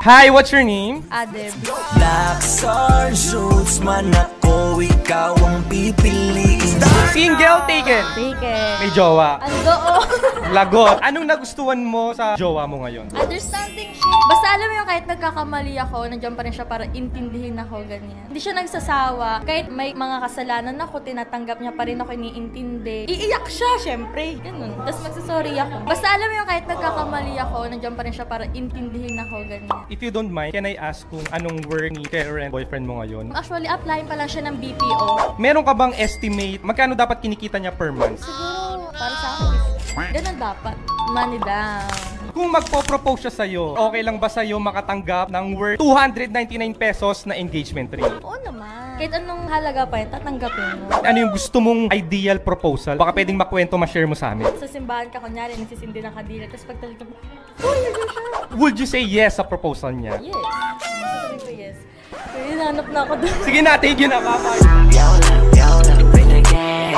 Hi, what's your name? Adeb. Locks or suits man ako, ikaw ang pipiliin. Single, taken? Taken. May jowa? Ando, oh. Lagot. Anong nagustuhan mo sa jowa mo ngayon? Understanding siya. Basta alam mo yung kahit nagkakamali ako, nandiyan pa rin siya para intindihin ako, ganyan. Hindi siya nagsasawa. Kahit may mga kasalanan ako, tinatanggap niya pa rin ako, iniintindi. Iiyak siya, syempre. Ganun. Tapos magsasorry ako. Basta alam mo yung kahit nagkakamali ako, nandiyan pa rin siya para intindihin ako, ganyan. If you don't mind, can I ask kung anong work ni Karen boyfriend mo ngayon? Actually, applying pa lang siya ng BPO. Meron ka bang estimate? Magkano dapat kinikita niya per month? Siguro, para sa akin, ganun dapat. Money down. Kung magpo-propose siya sa'yo, okay lang ba sa'yo makatanggap ng worth 299 pesos na engagement ring? Oo naman. Kahit anong halaga pa yun, tatanggapin mo. Ano yung gusto mong ideal proposal? Baka pwedeng makwento, ma-share mo sa amin. Sa simbahan ka, kunyari, nagsisindi ng kadila, tapos pagtalit mo, uy, nandun siya. Would you say yes sa proposal niya? Yes. Sasabihin ko yes. Pero hinanap na ako doon. Sige na, thank you na, bye-bye.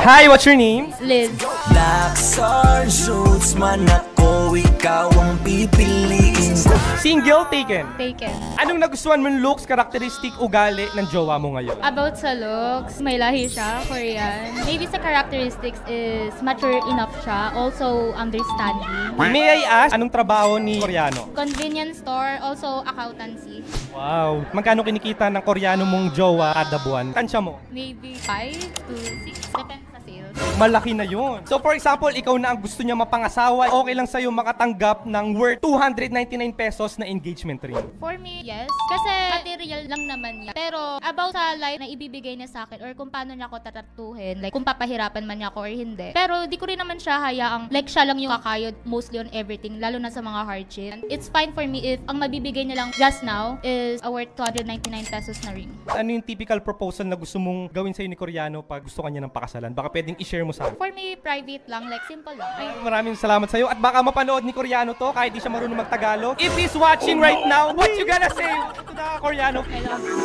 Hi, what's your name? Liz. Locks or suits man ako, ikaw ang pipiliin. Single, taken? Taken. Anong nagustuhan mong looks, characteristic, ugali ng jowa mo ngayon? About sa looks, may lahi siya, Korean. Maybe sa characteristics is mature enough siya, also understanding. May I ask, anong trabaho ni Koreano? Convenience store, also accountancy. Wow. Magkano kinikita ng Koreano mong jowa kada buwan? Tansya mo? Maybe 5 to 6, depende sa sales. Malaki na yun. So for example, ikaw na ang gusto niya mapangasawa, okay lang sa'yo makatanggap ng worth 299 pesos na engagement ring. For me, yes. Kasi material lang naman niya. Pero about sa life na ibibigay niya sa akin or kung paano niya ako tatratuhin, like kung papahirapan man niya ako or hindi. Pero di ko rin naman siya hayaang like siya lang yung kakayod mostly on everything, lalo na sa mga hardship. It's fine for me if ang mabibigay niya lang just now is a worth 299 pesos na ring. Ano yung typical proposal na gusto mong gawin sa'yo ni Koreano pag gusto kanya ng pakasalan? Baka pwedeng i-share mo sa akin. For me, private lang, like simple lang. Ay, Maraming salamat sa'yo. At baka mapanood ni Koreano to kahit di siya marunong magtagalog. If he's watching right now, what you gonna say to the Koreano? I love you.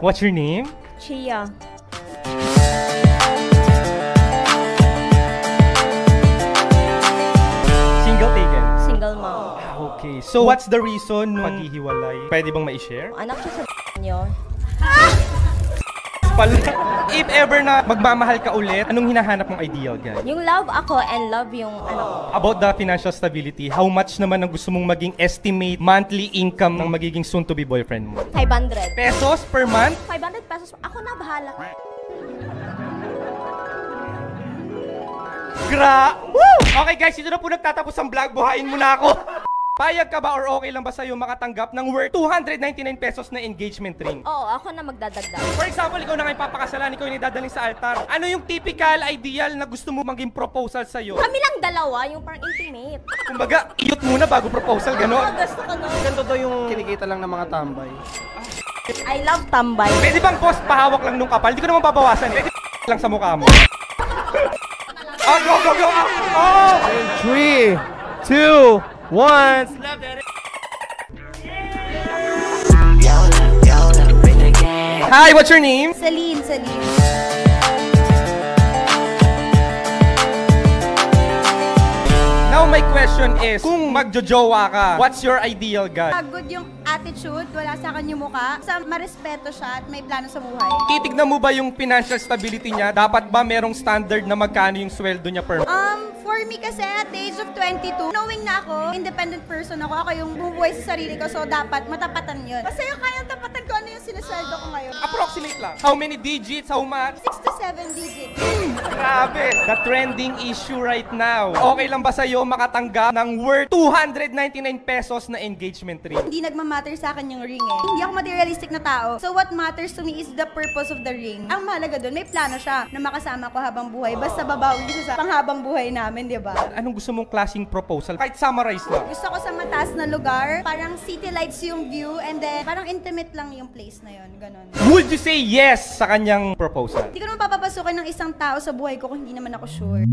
What's your name? Chia. Single, taken? Single mom. Okay. So what's the reason maghihiwalay? Pwede bang ma-share? Anak siya sa nyo. If ever na magmamahal ka ulit, anong hinahanap mong ideal guy? Yung love ako and love yung ano. About the financial stability, how much naman ang gusto mong maging estimate monthly income ng magiging soon-to-be boyfriend mo? 500. Pesos per month? 500 pesos. Ako na bahala. Woo! Okay guys, ito na po nagtatapos ang vlog. Buhayin mo na ako. Payag ka ba or okay lang ba sa'yo makatanggap ng worth 299 pesos na engagement ring? Oo, ako na magdadagdag. For example, ikaw na ngayon papakasalan, ikaw yung idadaling sa altar. Ano yung typical, ideal na gusto mo maging proposal sa'yo? Kami lang dalawa, yung parang intimate. Kumbaga, iyot muna bago proposal, gano'n? Gusto ko nun. Ganito to yung kinikita lang ng mga tambay. I love tambay. Pwede bang boss, pahawak lang nung kapal? Hindi ko naman babawasan eh. Pwede lang sa mukha mo. Oh, go, go, go! Oh! 3, 2, 1. Hi, what's your name? Celine. Now my question is, kung magjojowa ka, what's your ideal guy? Good yung attitude, wala sa akin yung mukha. Sa marespeto siya at may plano sa buhay. Titignan mo ba yung financial stability niya? Dapat ba merong standard na magkano yung sweldo niya per month? For me kasi at the age of 22, knowing na ako, independent person ako yung bubuhay sa sarili ko, so dapat matapatan yun. Kasi yung kayang tapatan ko, ano yung sinasweldo ko ngayon? Approximate lang. How many digits? How much? 6 to 7 digits. Grabe! The trending issue right now. Okay lang ba sa'yo makatanggap ng worth 299 pesos na engagement ring? Hindi nagmamatter sa akin yung ring eh. Hindi ako materialistic na tao. So what matters to me is the purpose of the ring. Ang mahalaga doon, may plano siya na makasama ko habang buhay. Basta babawi siya sa panghabang buhay namin, di ba? Anong gusto mong klaseng proposal? Kahit summarize lang. Gusto ko sa mataas na lugar, parang city lights yung view, and then parang intimate lang yung place na yun, ganon. Would you say yes sa kanyang proposal? Hindi ko naman papapasukin ng isang tao sa buhay ko kung hindi naman ako sure.